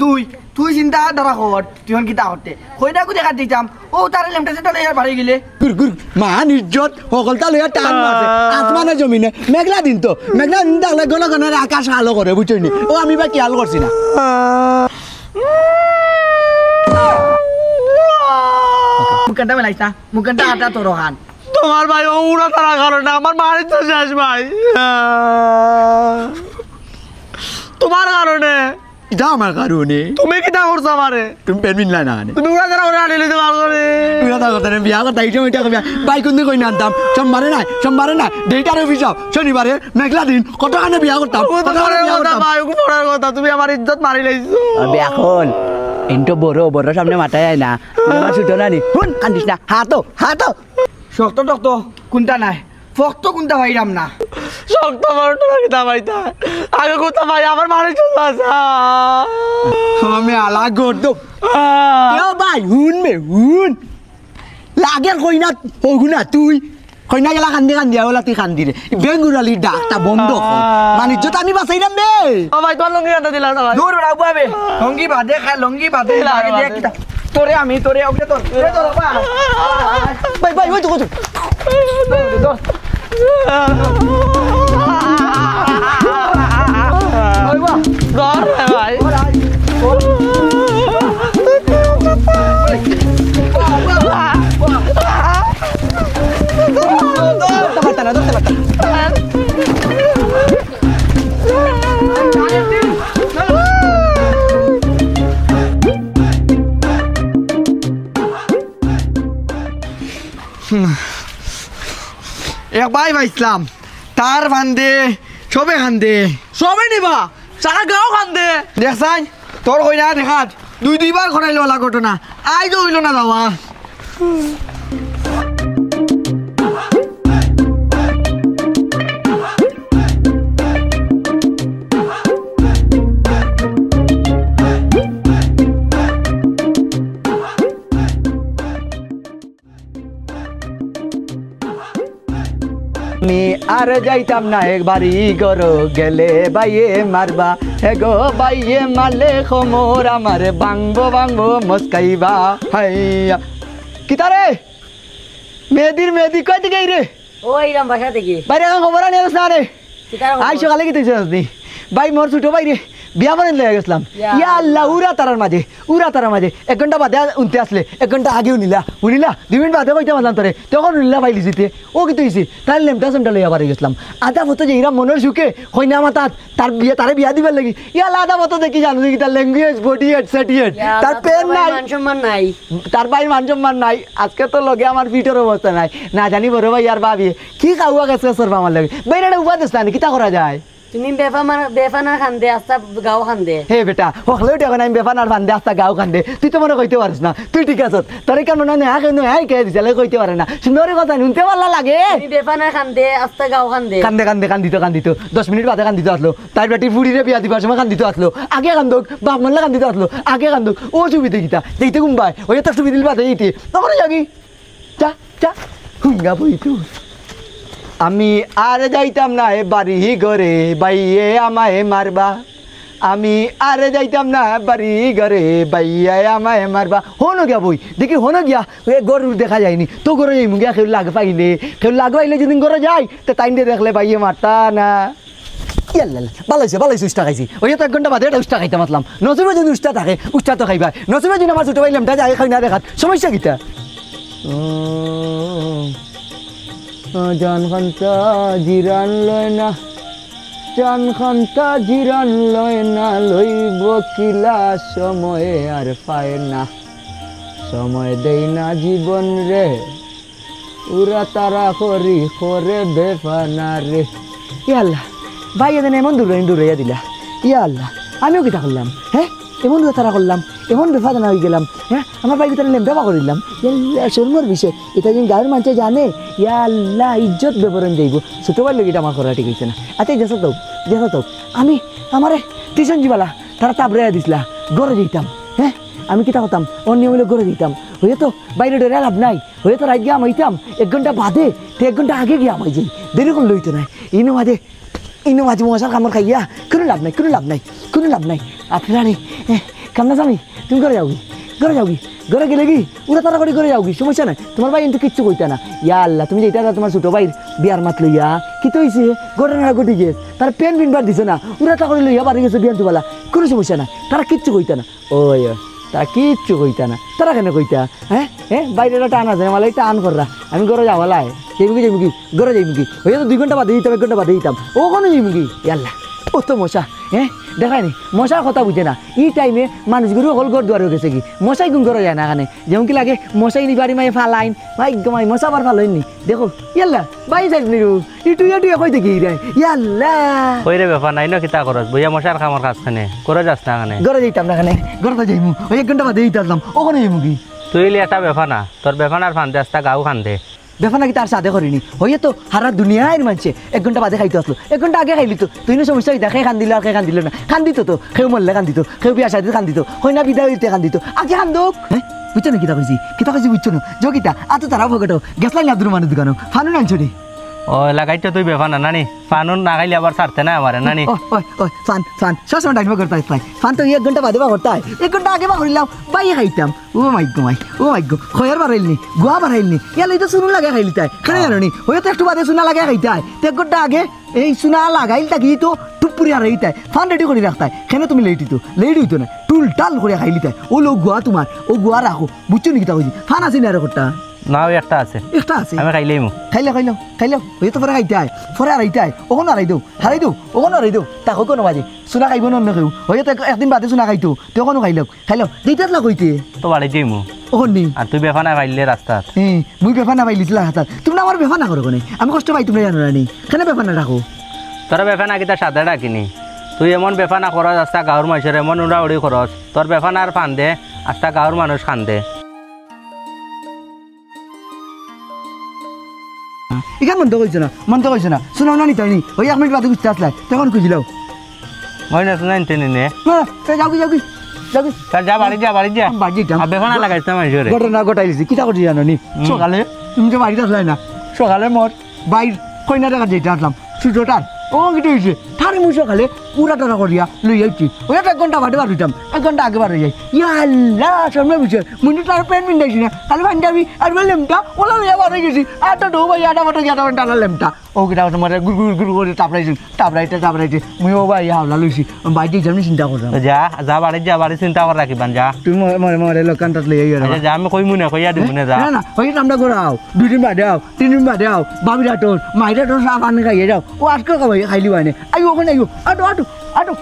তুই চিন্তা ধরা কর তুই কিতা করতে কইটা কো দেখা দিতাম ও তার লেমটা সেটা লইয়া বাড়ি গেলে গুর গুর মান ইজ্জত সকলটা লইয়া টান মারছে আসমানে জমিনে মেঘলা দিন তো মেঘলা দিন তাহলে গণ গণের আকাশ আলো করে বুঝছনি ও আমি বা খেয়াল করছি না মুখটা মেলাইছ না মুখটা আটা তোর হান তোমার ভাই ও উড়া তারা কারণে আমার মারি তো শেষ ভাই তোমার কারণে এটা আমার কারণে তুমি কিটা করছো আমারে তুমি পেন মিনলা না তুমি উড়া তারা করে আনি লইতে পারো রে বিয়া কথা বিয়া কথা এটা কইয়া বাই কোন কই না আনতাম সোমবারে না ডেটার অফিস শনিবারে মেঘলা দিন কত কানে বিয়া করতাম পরের কথা ভাই ওকে পরের কথা তুমি আমার ইজ্জত মারি লাইছো এখন এন্টো বড় সামনে মাথায় আয় না আমার ছুটো না নি হুন কান্দিস না হাতো শক্ত টক্ত কোনটা নাই ফক্ত কোনটা ভাইরাম না শক্ত বড় তোরা কিটা ভাইতা আগে কথা ভাই আমার মারি চলে আসা আমি আলা গড় ভাই হুন লাগের কইনা হগুনা তুই কইনা গেলা কান্দি ওলা তুই কান্দি রে বেঙ্গুরালি ডাকটা বন্ধ মানে যত আমি বাঁচাইলাম বে ও ভাই তোর লঙ্গি আনতে দিলা না ভাই দূর রাখবে লঙ্গি বাদে খায় লঙ্গি বাদে লাগে দেখ কিটা তোরে ওকে তোর ভাই ওই তো ধর রে ভাই এক ভাই ইসলাম তার ফান্দে সবে খান্দে সবে নিবা সারা গাঁও কান্দে দেখছাই তোর কইনা দেখাত দুইবার খরাইলো ওলা ঘটনা আইজও হইল না যাওয়া আমি আর যাইতাম না একবারই গরো গেলে বাইয়ে মারবা হেগো বাইয়ে মারলে খমর আমার বাংবো মস্কাইবা হাইয়া কিতারে মেহেদি কই দিকে রে ওই রাম বাসা থেকে বাইরে খবর আনি না রে আই সকালে কি তুইছিস নি ভাই মোর ছোট ভাই রে বিয়া বানাই লয়ে গেছিলাম ইয়া আল্লাহ উরা তারার মাঝে 1 ঘন্টা বাদে উনতে আসলে 1 ঘন্টা আগেও নিলা 2 মিনিট বাদে কইতে পারলাম তোরে তখন নিলা পাইলি জিতে ও কি তুইছি তার লেমটা সেমটা লইয়া বাড়ি গেছিলাম আধা মতো যে ইরা মনের সুখে কইনা আমার তারে বিয়া দিবার লাগি ইয়া আধা মতো দেখি জানো কি তার ল্যাঙ্গুয়েজ বডি সেটিয়েট তার পেন নাই মান সম্মান নাই তার ভাই মান সম্মান নাই আজকে তো লগে আমার পিঠের অবস্থা নাই না জানি বড় ভাই আর ভাবি কি খাওয়া গেছে সরবা আমার লাগে বাইরে উপাদেশ না কিতা করা যায় তুমি বেফানা খান্দে আস্তা গাও খান্দে হে বেটা হকলেও দেখো না আমি বেফানার ফান্দে আস্তা গাও কান্দে তুই তো মনে কইতে পারিস না তুই ঠিক আছ তোর কেন না হ্যাঁ কে দিছে কইতে পারে না সুন্দরী কথা শুনতে ভালো লাগে তুমি বেফানা খান্দে আস্তা গাও খান্দে কান্দিত 10 মিনিট বাদে কান্দিত আসলো তার বেটি ফুড়িরে বিয়া দিবার সময় কান্দিত আসলো আগে কান্দক বাপ মানলে কান্দিত আসলো আগে কান্দক ও সুবিধে গীতা দেখতে ঘুমবাই ওই তো সুবিধে বাদে এইটি তখন যাবি যা হুঙ্গা বই তুই আমি আর যাইতাম না এ বাড়ি ঘরে বাইয়ে আমায় মারবা আমি আর যাইতাম না বাড়ি ঘরে বাইয়ে আমায় মারবা হনো গিয়া বই দেখি হনো গিয়া গরু দেখা যায়নি তো গরু যাই মুগিয়া কেউ লাগ পাইলে যেদিন গরু যাই তো টাইমে দেখলে বাইয়ে মারতা না ভালো হয়েছে উষ্টা খাইছি ওই তো 1 ঘন্টা বাদে এটা উষ্টা খাইতে মাতলাম নসিবে যদি উষ্টা থাকে উষ্টা তো খাইবা নসিবে যদি আমার ছোট পাইলাম তা যাই খাই না দেখাত সমস্যা কিটা জান খান্তা জিরান লয় না লইব কিলা সময়ে আর পায় না সময় দেই না জীবন রে উরা তারা করি করে বেফানা রে ইয়া আল্লাহ ভাই এদিন এমন দূরাইয়া দিলা ইয়া আল্লাহ আমিও কিটা করলাম হ্যাঁ এমন তারা করলাম এমন বেফাদানা হয়ে গেলাম হ্যাঁ আমার বাইকে তারা লেমটা করে দিলাম শর্মর বিষয় এটা যদি গাঁয়ের মানুষ জানে ইয়া আল্লাহ ইজ্জত বেবরণ যাইব ছোটো ভাই লোক এটা আমার করা ঠিক হয়েছে না আচ্ছা যেসা তো আমি আমারে টিউশন যাবালা তারা তাবড়াইয়া দিছিলা গড়ে দিতাম হ্যাঁ আমি কিতা করতাম অন্য মিলে গড়ে দিতাম হয়ে তো বাইরে ডেরা লাভ নাই হয়ে তো রাত গিয়ে আমাইতাম 1 ঘন্টা বাদে তো 1 ঘন্টা আগে গিয়ে আমাই যাই দেরি করে লইতো নাই ইনো বাদে ইনো মাঝে মশার কামড় খাইয়া কোনো লাভ নাই, কোনো লাভ নাই, কোনো লাভ নাই। আপনারা কামনা স্বামী তুমি ঘরে যাওগি, ঘরে যাওগি, ঘরে গেলে কি উড়া তারা করে ঘরে যাওগি, সমস্যা নাই। তোমার ভাই কিন্তু কিচ্ছু কইতা না। ইয়া আল্লাহ, তুমি যেটা তোমার ছোট ভাইয়ের বিয়ার মাত লইয়া কি তো হয়েছে ঘটনা ঘটে গিয়ে তার পেন বিনবার দিছে না, উড়া তা করে লইয়া বাড়ি গেছে বিয়ান তুবালা, কোনো সমস্যা নাই। তারা কিচ্ছু কইতা না, ওই তারা কিচ্ছু কইতা না। তারা কেন কইতা? হ্যাঁ হ্যাঁ, বাইরে টান আছে আমার টান কররা, আমি ঘরে যাওয়ালাই যাইবি কি ঘরে যাইবি কি, হয়ে তো 2 ঘন্টা বাদে দিতাম, 1 ঘন্টা বাদে দিতাম, ও কোনো যাইবি কি? আল্লাহ, ও তো মশা। হ্যাঁ দেখায়নি মশার কথা বুঝে না। এই টাইমে মানুষগুলো হল ঘর দুয়ার হয়ে গেছে কি, মশাই গুণ করা যায় না এখানে, যেমন কি লাগে মশাই নি বাড়ি মায়ে ফালাইন ভাই গমাই মশা আবার ফালাইনি। দেখো ইয়াল্লা বাই সাইড নিরু ইটু ইটু কই দেখি রে ইয়াল্লা কইরে ব্যাপার নাই ন কিতা করস বইয়া মশার খামার কাজখানে করে যাস না এখানে। ঘরে যাইতাম না এখানে, ঘরে তো যাইমু, ওই 1 ঘন্টা বাদে দিতাম, ওখানে যাইমু কি? তুই এটা ব্যাপার না, তোর ব্যাপার ফান্দে আসতা গাও খান্দে বেফানা কি তার সাথে করিনি, হইয়ে তো হারা দুনিয়ার মানছে 1 ঘন্টা বাদে খাইতে আসলো, 1 ঘন্টা আগে খাইলি তো তুই না সমস্যা হইতা, খাই খান দিল আর খাই খান দিল না, খান দিত তো খেউ মরলে খান দিত, খেউ বিয়া সাথে খান দিত, হয় না বিদায় হইতে খান দিত, আগে খান দোক। হ্যাঁ বুঝছো না কিতা কইছি বুঝছো না যোগিতা আতো তারাও ভগটো গেছ লাইন আব্দুর মানুষ দোকানো ফানুন আনছো নি। ও লাগাইতো তুই ব্যাপার না নানি, ফানুন না খাইলে আবার ছাড়তে না আমার নানি। ওই ফান ফান সবসময় টাইম করতে হয়, ফান তো 1 ঘন্টা বাদে বা করতে হয়, 1 ঘন্টা আগে বা করিলাম বাইয়ে খাইতাম। ও মাইগো মাই, ও মাইগো খয়ার বাড়াইলনি, গোয়া বাড়াইলনি, ইয়ালে তো শুনুন লাগে খাইলি তাই কেন জানো নি, হয়ে তো একটু বাদে শুনা লাগে খাইতে হয়, 1 ঘন্টা আগে এই শুনা লাগাইল থাকি তো টুপুরি আর এইটাই ফান রেডি করে রাখতে হয়, কেন তুমি লেট হইতো না টুল টাল করে খাইলি তাই, ও লোক গোয়া তোমার, ও গোয়া রাখো বুঝছো নি কিতা কইছি, ফান আছে না আর করতা নাও একটা আছে, একটা আছে আমি খাইলেই মু খাইলাম হয়ে তো পরে খাইতে হয়, পরে আর আইতে হয়, ওখানে হারাই দৌ ওখানে হারাই দৌ তাকে কোনো বাজে চুনা খাইব অন্য কেউ, হয়ে তো 1 দিন বাদে চুনা খাইতো তখনও খাইলাম দুইটাত লাগ হইতে তো বাড়ি যাই মু ওখান নেই। আর তুই বেফা না খাইলে রাস্তাত মুই বেফা না পাইলিছিল হাতাত, তুমি আমার বেফা না করো কোনে, আমি কষ্ট পাই তুমি জানো রানি, কেন বেফা না রাখো? তোর বেফা না কিতা সাদা ডাকিনি, তুই এমন বেফা না খরচ আস্তা গাঁৱৰ মানুষের এমন উড়া উড়ি খরচ, তোর বেফা না আর ফান্দে আস্তা গাঁৱৰ মানুষ খান্দে। এখান মন তো কইছো না শোনাও না নিতাই নি, ওই 1 মিনিট বাদে বুঝতে আসলাই তখন খুঁজিলাও মই না শুনাই টেনে নে যাও তার যা বাড়ি যা বাড়ি আর বেফা না লাগাইতে মানুষের ঘটনা ঘটাইছি কিতা করছি জানো নি, সকালে তুমি তো বাড়িতে আসলাই না, সকালে মোর বাইর কইনা টাকা যেতে আসলাম সুযোটার ও কিটা হয়েছে থারে মুই সকালে পুরা টাকা করিয়া লই যাচ্ছি, ওই 1 ঘন্টা বাদে বার হইতাম, 1 ঘন্টা আগে বার হয়ে যাই। ইয়াল্লা সামনে বুঝছে মুই তো তার পেন মিন্দাইছি না, খালি পাঞ্জাবি আর লেমটা ওলা লইয়া বার হয়ে গেছি, আটা ডো ভাই আটা বাটা টানা লেমটা ও কিটা তোমার গুড় করে টাপড়াইছে মুই ও ভাই হাওলা লইছি বাইরে যাম চিন্তা করলাম। যা বাড়ি চিন্তা করে রাখিবান যা, তুমি মরে লোকানটাত লই আইয়া যা আমি কইমু না কইয়া দিমু না যা না ওই আমরা করে আও 2 দিন বাদে আও 3 দিন বাদে আও বাবিরা তোর মাইরা তোর সব আনে খাইয়ে যাও, ও আজকে খাইলি আনে আইও ওখানে আইও আটো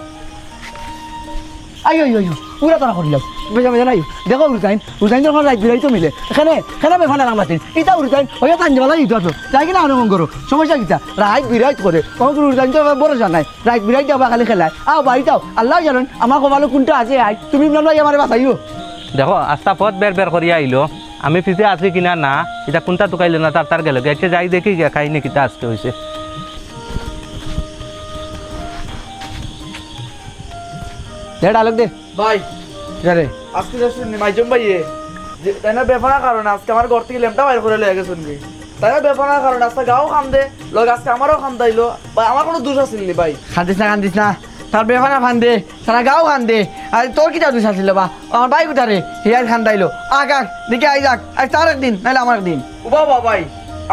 আইও পুরা তারা করিলাম বেজা নাই দেখো উরতাইন যখন রাত বিরাই তো মিলে এখানে বেফানা কাম আছে ইটা উরতাইন ওই তাঞ্জবালা ইটো আছো যাই কিনা অনুমান করো সমস্যা কিতা রাত বিরাইত করে উরতাইন তো বড় জানাই রাত বিরাইত যাবা খালি খেলায় আও বাড়ি যাও আল্লাহ জানেন আমার কপালে কোনটা আছে আই তুমি ভাই আমার বাঁচাইও। দেখো আস্তা পথ বের করিয়া আইলো, আমি পিছিয়ে আছি কিনা না এটা কোনটা টুকাইলে না তার গেল গেছে যাই দেখি খাইনি কিতা আজকে হয়েছে। আলোক দে ভাই রে আজকে শুননি মাইজম ভাইয়ে তাই না বেফানার কারণে আজকে আমার ঘর থেকে লেমটা বাইর করে লেগে শুনবি, তাই না বেফানার কারণে আজকে গাও খাম দে লোক আজকে আমারও খাম দাইলো ভাই, আমার কোনো দোষ আছিল নি ভাই? কান্দিস না তার বেফানা ফান দে সারা গাও খান দে, আর তোর কিটা দোষ আছিল বা আমার ভাই কোথারে হিয়ার খান দাইলো আগ দেখে আই যাক আজ তার একদিন নাহলে আমার একদিন। ও বাবা ভাই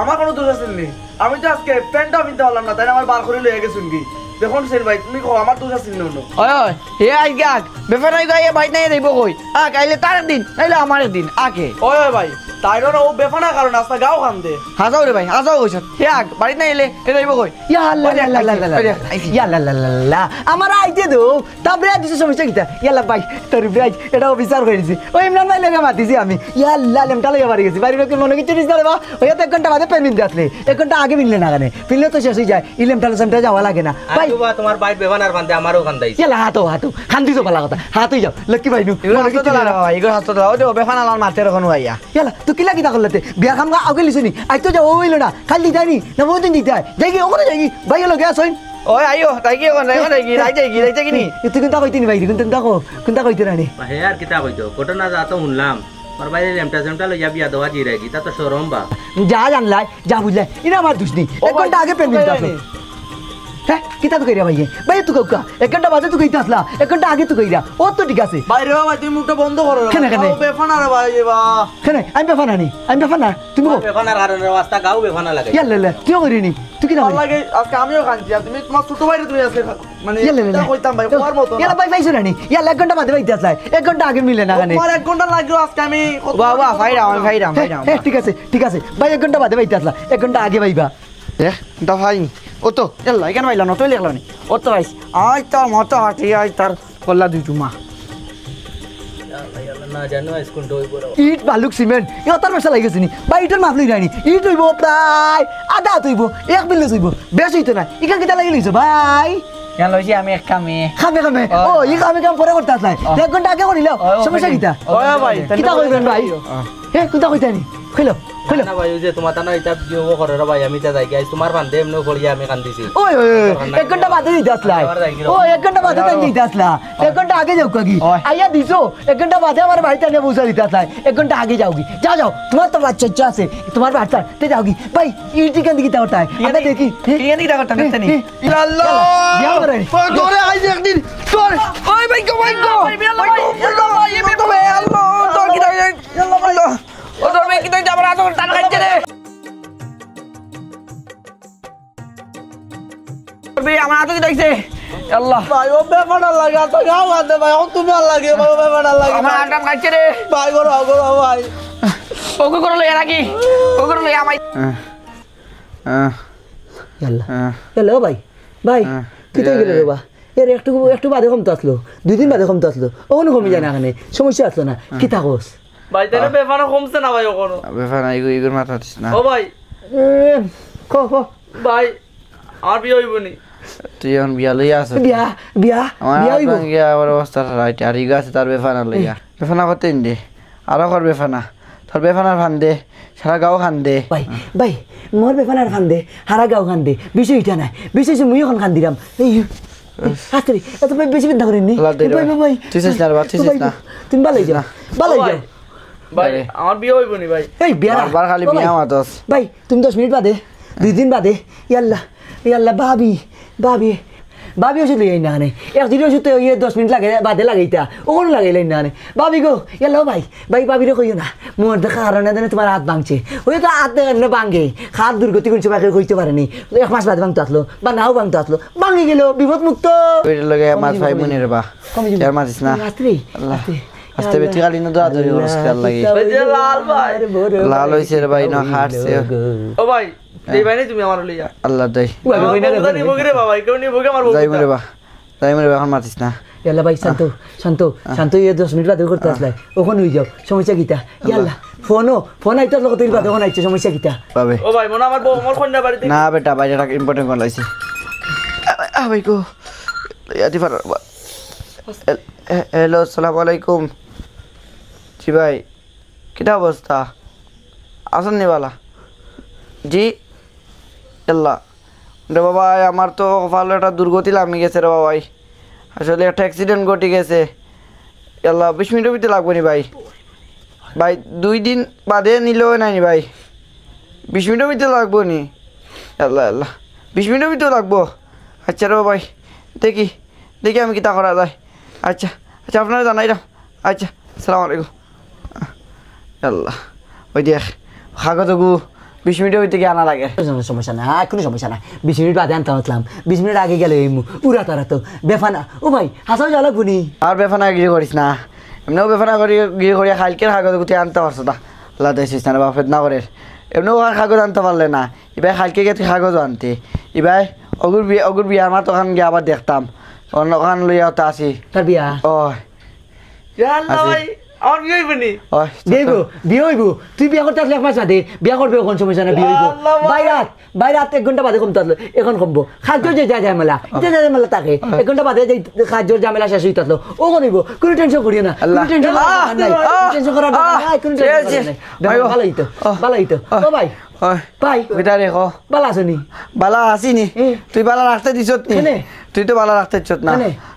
আমার কোনো দোষ আছিল নি, আমি তো আজকে প্যান্টটাও কিনতে পারলাম না, তাই না আমার বার করে লয়ে গেছুন কি দেখুন সেন ভাই তুমি কো আমার দোষ আছিল না? ওই হে আই গাক বেফানাই গায়ে ভাই নাই দেব কই আইলে তার একদিন নাহলে আমার একদিন আকে ওই ভাই তাই না ও বেফানার কারণে আজকে গাও খাম দে হাজাও রে ভাই হাজাও কইছ হে আগ বাড়ি নাই এলে এ দেব কই ইয়া আল্লাহ ইয়া আল্লাহ আমার আইতে দো তারপরে দিছে সমস্যা কিটা ইয়াল্লা ভাই তোর ভাই এটা অফিসার করে দিছি ওই ইমরান ভাই লাগা মাতিছি আমি ইয়া আল্লাহ লেমটা লাগা বাড়ি গেছি বাড়ি লোকে মনে কি চিনিস না রে বা ওই 1 ঘন্টা বাদে পেন দিতে আসলে 1 ঘন্টা আগে মিললে না কানে পিললে তো শেষ হয়ে যায় ইলেমটা সেমটা যাওয়া লাগে না ভাই তোমার বাইর বেফানার ফান্দে আমারও খান্দাইছে ইয়াল্লা হাতো খান্দিছো ভালো কথা হাতই যাও লক্ষ্মী ভাই নু এগুলো হাসতে দাও ও বেফানা লাল মারতে রকম ভাইয়া ইয়াল্লা তুই কিলা কিতা করলাতে বিয়া খাম গা আগে লিছনি আই তো যাও হইলো না খালি দিতানি না বহুদিন দিতাই যাইগি ওখানে যাইগি ভাই হলো গ্যাস হইন ওই আইও তাই কি কোন রাইতে কি নি তুই কোনটা কইতিনি ভাই কোনটা কইতে রানি হে আর কিতা কইতো ঘটনা যা তো শুনলাম আর বাইরে লেমটা লইয়া বিয়া দেওয়া জিরে গিতা তো শরম বা যা জানলাই যা বুঝলাই এটা আমার দুষ নেই 1 ঘন্টা আগে পেন দিতে আসো হ্যাঁ কিতা তো কইরা ভাইয়ে ভাই তুই কাউকা 1 ঘন্টা বাদে তুই কইতে আসলা 1 ঘন্টা আগে তুই কইরা ও তো ঠিক আছে বাইরে ভাই তুমি মুখটা বন্ধ করো কেনে বেফানা রে ভাই বা কেনে আমি বেফানা তুমি বেফানার কারণে রাস্তা গাও বেফানা লাগে ইয়াল্লা তুই করিনি তুই কি না লাগে আজকে আমিও কাঁদছি আর তুমি তোমার ছোট ভাইরে তুমি আজকে মানে ইয়াল্লা কইতাম ভাই ওর মত ইয়াল্লা ভাই পাইছো না নি ইয়াল্লা 1 ঘন্টা বাদে বাইতে আসলাই 1 ঘন্টা আগে মিলে না কানে তোমার 1 ঘন্টা লাগলো আজকে আমি বাবা ভাইরাম হ্যাঁ ঠিক আছে ভাই 1 ঘন্টা বাদে বাইতে আসলা 1 ঘন্টা আগে বাইবা দা ভাই ও তো এল্লা এখানে বাইলা না তুই লেখলা নি ও তো ভাই আই তার মতো হাঁটি আই তার কল্লা দুই চুমা না জানো স্কুল দইব ইট বালুক সিমেন্ট ইও তার মশলা লাগিছে নি ভাই ইটার মাপ লই রানি ইট হইব প্রায় আধা হইব 1 বিল হইব বেশ হইতো না ইকা কিটা লাগি লইছো ভাই কেন লইছি আমি এক কামে খামে ও ই কাম পরে করতে আসলাই 1 ঘন্টা আগে করিল সমস্যা কিটা ওয়া ভাই কিটা কইবেন ভাই হে কুতা কইতানি কইলো না ভাই ওই যে তোমার তানা এটা দিও করে রে ভাই আমি তা যাই গাইস তোমার বান্ধে এমনো করিয়া আমি কান্দিছি ওই 1 ঘন্টা বাদে দিতে আসলাই ও 1 ঘন্টা বাদে তাই দিতে আসলা 1 ঘন্টা আগে যাও কি আইয়া দিছো 1 ঘন্টা বাদে আমার বাড়িতে নিয়ে পৌঁছা দিতে আসলাই 1 ঘন্টা আগে যাওগি যাও তোমার তো বাচ্চা আছে তোমার বাচ্চা তে যাওগি ভাই ইটি কান্দি কিটা করতে হয় আমরা দেখি কেন দিটা করতে নেতে নি আল্লাহ বিয়া করে তোরে আইজ একদিন তোর ওই ভাই গো আল্লাহ ভাই এমনি তো ভাই আল্লাহ তোর কি দাই আল্লাহ ভাই ও তোর ভাই কি দাই যাবার আতো টান খাইছে রে ভাই আমার আতো কি দাইছে আল্লাহ ভাই ও বেফানা লাগা তো গাও আদে ভাই ও তুমি আর লাগে ভাই বেফানা লাগে আমার টান খাইছে রে ভাই গো ভাই ওকে করে লই রাখি ওকে করে লই আমাই হ্যালো ভাই কিতে গেল রে বা এর একটু বাদে কমতে আসলো 2 দিন বাদে কমতে আসলো ওখানে কমে যায় না এখানে সমস্যা আসলো না কিতা কোস ভাই তাহলে বেফানা কমছে না ভাই ওখানে বেফানা ইগুর মাথা দিস না ও ভাই ক ভাই আর বিয়ে হইব নি তুই এখন বিয়া লইয়া আছ বিয়া আমার হইব গিয়া আবার অবস্থা রাইট আর ইগা আছে তার বেফানা লইয়া বেফানা করতে দে আরো কর বেফানা তোর বেফানার ফান দে সারা গাঁও খান দে ভাই মোর বেফানার খান দে হারা গাঁও খান দে বিষয় এটা নাই বিষয় মুই এখন খান দিলাম এই হাতরি এত বেশি বিদ্যা করেন নি ভাই তুই না তুই না তুমি ভালোই যাও ভাই আমার বিয়ে হইব নি ভাই এই বিয়া বারবার খালি বিয়া মাতস ভাই তুমি 10 মিনিট বাদে 2 দিন বাদে ইয়াল্লা ভাবি ওষুধ লই না আনে একদিন ওষুধ 10 মিনিট লাগে বাদে লাগাইতা ওগুলো লাগাইলেন না আনে ভাবি গো ইয়াল্লা ভাই ভাবিরে কইও না মোর দেখা কারণে জানে তোমার হাত ভাঙছে ওই তো হাত না ভাঙে হাত দুর্গতি করছে বাকি কইতে পারেনি 1 মাস বাদে ভাঙতে আসলো বা নাও ভাঙতে আসলো ভাঙে গেল বিপদ মুক্ত ওইটা লগে মাছ ভাই মনের বা আর মাছিস না আল্লাহ আস্তে বেটি গালি না দৌড়াদৌড়ি করছ খেয়াল লাগি লাল ভাই লাল হইছে রে ভাই না হাঁটছে ও ভাই দেই ভাই তুমি আমার লইয়া আল্লাহ দেই জানি বগরে বাবা কেউ নি বগে আমার যাই মরে বা এখন মাতিস না ইয়াল্লা ভাই শান্ত 10 মিনিট বাদে করতে আসলাই ওখানে হই যাও সমস্যা কিটা ইয়াল্লা ফোন আইতো লোক তুই বাদে ওখানে আইছে সমস্যা কিটা পাবে ও ভাই মনে আমার মোর কন্যা বাড়িতে না বেটা বাইরেটা ইম্পর্টেন্ট কোন লাইছে ভাই গো ইয়াতি পার হ্যালো আসসালামু আলাইকুম জি ভাই কিটা অবস্থা আসেন নিবালা জি আল্লাহ রে বাবা আমার তো ভালো একটা দুর্গতি লামি গেছে রে বাবাই আসলে একটা অ্যাক্সিডেন্ট ঘটে গেছে আল্লাহ 20 মিনিটের ভিতরে লাগবো নি ভাই 2 দিন বাদে নিলেও নাই ভাই 20 মিনিটের ভিতরে লাগবো নি আল্লাহ 20 মিনিটের ভিতরে লাগবো আচ্ছা রে বাবাই দেখি আমি কিতা করা যায় আচ্ছা আপনারা জানাইলাম আচ্ছা আসসালামু আলাইকুম আল্লাহ ওই দেখ কাগজ গু 20 মিনিটের ভিতরে আনা লাগে সমস্যা না কোনো সমস্যা না 20 মিনিট বাদে আনতে আসলাম 20 মিনিট আগে গেলে উড়া তারা তো বেফানা ও ভাই হাসাও যাও লাগবো নি আর বেফানা গিয়ে করিস না এমনিও বেফানা গিয়ে করিয়া খালকের কাগজ গুটি আনতে পারছো না আল্লাহ দেখিস না বাপের না করে এমনিও কাগজ আনতে পারলে না এবার খালকে গিয়ে কাগজ আনতে এবার অগুর বিয়া আমার তখন গিয়ে আবার দেখতাম অন্য ওখান লইয়া তো আসি তার বিয়া ও আল্লাহ ভাই আমার বিয়ে হইব নি বিয়ে হইব তুই বিয়া করতে আসলে 1 মাস বাদে বিয়া করবে কোন সমস্যা না বিয়ে হইব বাইরাত 1 ঘন্টা বাদে কমতে আসলো এখন কমবো খাদ্যর যে যা ঝামেলা থাকে 1 ঘন্টা বাদে যে খাদ্যর ঝামেলা শেষ হইতে আসলো ও করিব কোনো টেনশন করিও না টেনশন করার কোনো টেনশন নাই ভালো হইতো ও ভাই বেটা রেখো বালা আছনি বালা আসিনি তুই বালা রাখতে দিছত নি তুই তো বালা রাখতে দিছত না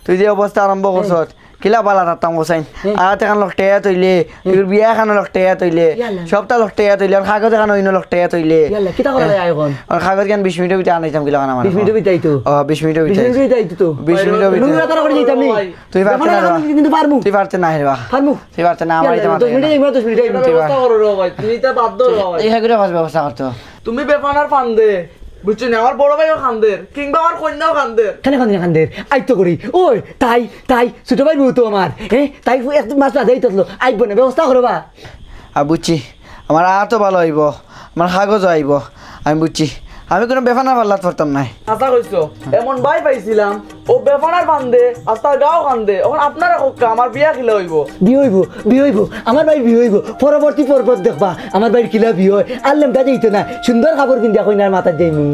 তুই যে অবস্থা আরম্ভ করছত কিলা বালা থাকতাম গোসাইন আগতে এখন লগ টেয়া তৈলে বিয়া এখানো লগ টেয়া তৈলে সপ্তাহ লগ টেয়া তৈলে আর কাগজ এখানো অন্য লগ টেয়া তৈলে কিতা করা যায় এখন আর কাগজ কেন 20 মিনিটের ভিতরে আনাইতাম কিলা কানা 20 মিনিটের ভিতরেই তো 20 মিনিটের 20 মিনিটের ভিতরেই তো 20 মিনিটের ভিতরে নুরা তারা করে দিতাম নি তুই পারতে না কিন্তু পারমু তুই পারতে না হেবা পারমু তুই পারতে না আমারই তো 10 মিনিটে 10 মিনিটে ব্যবস্থা করো রে ভাই তুমি তো বাধ্য রে ভাই এই করে ব্যবস্থা করতে তুমি বেফানার ফান্দে বুঝছো না আমার বড় ভাইও খান্দের কিংবা আমার কন্যাও খান্দের খানে খানে খান্দের আইতো করি ওই তাই তাই ছোট ভাই বউ তো আমার তাই এক মাস রাত আইতো আইব না ব্যবস্থা করবা আর বুঝছি আমার তো ভালো হইব আমার কাগজ আইব আমি বুঝছি আমি কোনো বেফানা পাল্লাত পারতাম নাই আশা কইছো এমন ভাই পাইছিলাম ও বেফানার ফান্দে আস্তার গাও খান্দে এখন আপনারা কোকা আমার বিয়া খিলে হইব বিয়ে হইব আমার ভাই বিয়ে হইব পরবর্তী পর্বত দেখবা আমার ভাইয়ের কিলা বিয়ে হয় আল্লাম তা যাইতো না সুন্দর কাপড় কিনতে কইনার মাথা যাইমু